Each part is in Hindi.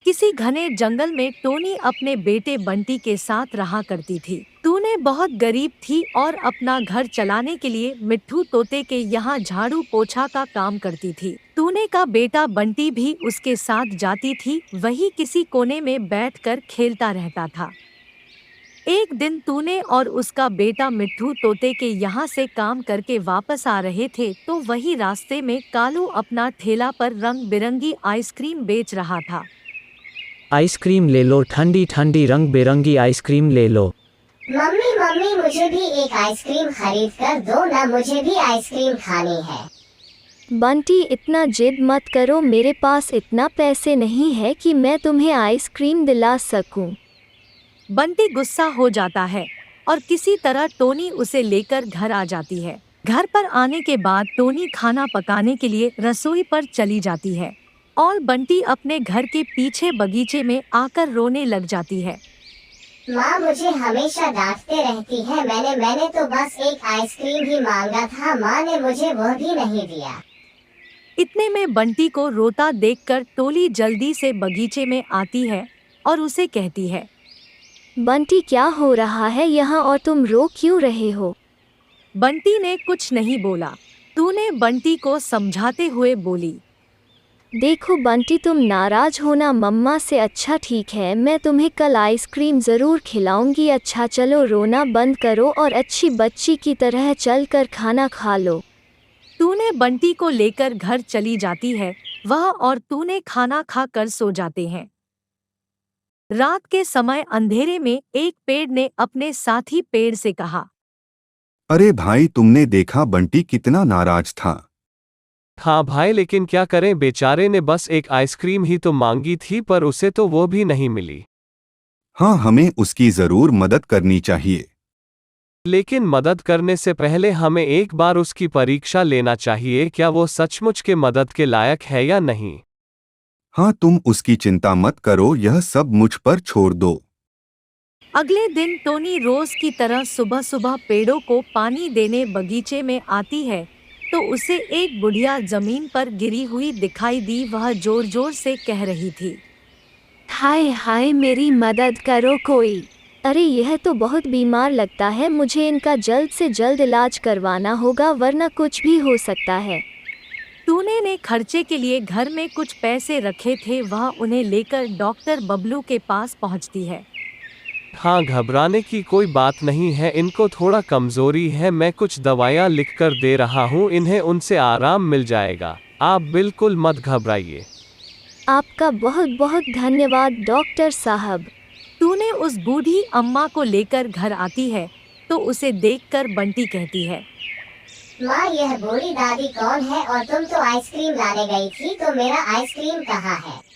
किसी घने जंगल में टोनी अपने बेटे बंटी के साथ रहा करती थी। टूने बहुत गरीब थी और अपना घर चलाने के लिए मिट्ठू तोते के यहाँ झाड़ू पोछा का काम करती थी। टूने का बेटा बंटी भी उसके साथ जाती थी, वही किसी कोने में बैठकर खेलता रहता था। एक दिन टूने और उसका बेटा मिट्ठू तोते के यहाँ से काम करके वापस आ रहे थे तो वही रास्ते में कालू अपना ठेला पर रंग बिरंगी आइसक्रीम बेच रहा था। आइसक्रीम ले लो, ठंडी ठंडी रंग बिरंगी आइसक्रीम ले लो। मम्मी मम्मी मुझे भी एक आइसक्रीम खरीद कर दो ना, मुझे भी आइसक्रीम खानी है। बंटी इतना जिद मत करो, मेरे पास इतना पैसे नहीं है कि मैं तुम्हें आइसक्रीम दिला सकूं। बंटी गुस्सा हो जाता है और किसी तरह टोनी उसे लेकर घर आ जाती है। घर पर आने के बाद टोनी खाना पकाने के लिए रसोई पर चली जाती है और बंटी अपने घर के पीछे बगीचे में आकर रोने लग जाती है। माँ मुझे हमेशा डांटते रहती है, मैंने तो बस एक आइसक्रीम ही मांगा था, माँ ने मुझे वह भी नहीं दिया। इतने में बंटी को रोता देखकर टोली जल्दी से बगीचे में आती है और उसे कहती है, बंटी क्या हो रहा है यहाँ और तुम रो क्यों रहे हो? बंटी ने कुछ नहीं बोला। तूने बंटी को समझाते हुए बोली, देखो बंटी तुम नाराज होना मम्मा से, अच्छा ठीक है मैं तुम्हें कल आइसक्रीम ज़रूर खिलाऊंगी। अच्छा चलो रोना बंद करो और अच्छी बच्ची की तरह चलकर खाना खा लो। तूने बंटी को लेकर घर चली जाती है। वह और तूने खाना खाकर सो जाते हैं। रात के समय अंधेरे में एक पेड़ ने अपने साथी पेड़ से कहा, अरे भाई तुमने देखा बंटी कितना नाराज था। हाँ भाई, लेकिन क्या करें, बेचारे ने बस एक आइसक्रीम ही तो मांगी थी पर उसे तो वो भी नहीं मिली। हाँ हमें उसकी जरूर मदद करनी चाहिए। लेकिन मदद करने से पहले हमें एक बार उसकी परीक्षा लेना चाहिए, क्या वो सचमुच के मदद के लायक है या नहीं। हाँ तुम उसकी चिंता मत करो, यह सब मुझ पर छोड़ दो। अगले दिन टोनी रोज की तरह सुबह सुबह पेड़ों को पानी देने बगीचे में आती है तो उसे एक बुढ़िया जमीन पर गिरी हुई दिखाई दी। वह जोर जोर से कह रही थी, हाय हाय मेरी मदद करो कोई। अरे यह तो बहुत बीमार लगता है, मुझे इनका जल्द से जल्द इलाज करवाना होगा वरना कुछ भी हो सकता है। टूने ने खर्चे के लिए घर में कुछ पैसे रखे थे, वह उन्हें लेकर डॉक्टर बबलू के पास पहुंचती है। हाँ घबराने की कोई बात नहीं है, इनको थोड़ा कमजोरी है, मैं कुछ दवाइयाँ लिखकर दे रहा हूँ, इन्हें उनसे आराम मिल जाएगा, आप बिल्कुल मत घबराइए। आपका बहुत बहुत धन्यवाद डॉक्टर साहब। टूने उस बूढ़ी अम्मा को लेकर घर आती है तो उसे देखकर बंटी कहती है, माँ यह बूढ़ी दादी कौन है और तुम तो आइसक्रीम लाने गई थी, तो मेरा आइसक्रीम कहाँ है?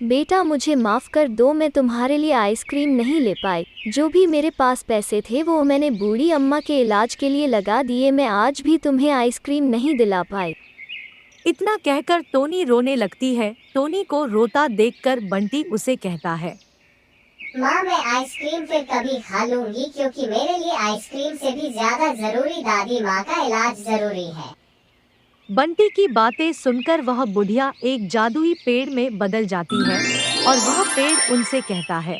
बेटा मुझे माफ़ कर दो, मैं तुम्हारे लिए आइसक्रीम नहीं ले पाई। जो भी मेरे पास पैसे थे वो मैंने बूढ़ी अम्मा के इलाज के लिए लगा दिए, मैं आज भी तुम्हें आइसक्रीम नहीं दिला पाई। इतना कहकर टोनी रोने लगती है। टोनी को रोता देखकर बंटी उसे कहता है, माँ मैं आइसक्रीम फिर कभी खा लूंगी, क्योंकि मेरे लिए आइसक्रीम से भी ज्यादा जरूरी दादी माँ का इलाज जरूरी है। बंटी की बातें सुनकर वह बुढ़िया एक जादुई पेड़ में बदल जाती है और वह पेड़ उनसे कहता है,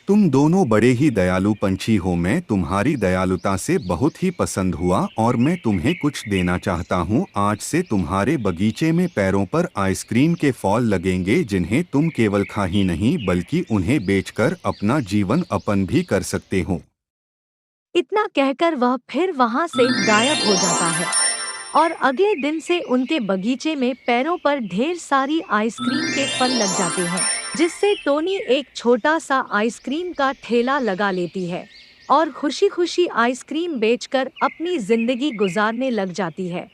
तुम दोनों बड़े ही दयालु पंछी हो, मैं तुम्हारी दयालुता से बहुत ही पसंद हुआ और मैं तुम्हें कुछ देना चाहता हूँ। आज से तुम्हारे बगीचे में पैरों पर आइसक्रीम के फॉल लगेंगे, जिन्हें तुम केवल खा ही नहीं बल्कि उन्हें बेचकर अपना जीवन अपन भी कर सकते हो। इतना कहकर वह फिर वहां से गायब हो जाता है और अगले दिन से उनके बगीचे में पैरों पर ढेर सारी आइसक्रीम के फल लग जाते हैं, जिससे टोनी एक छोटा सा आइसक्रीम का ठेला लगा लेती है और खुशी खुशी आइसक्रीम बेचकर अपनी जिंदगी गुजारने लग जाती है।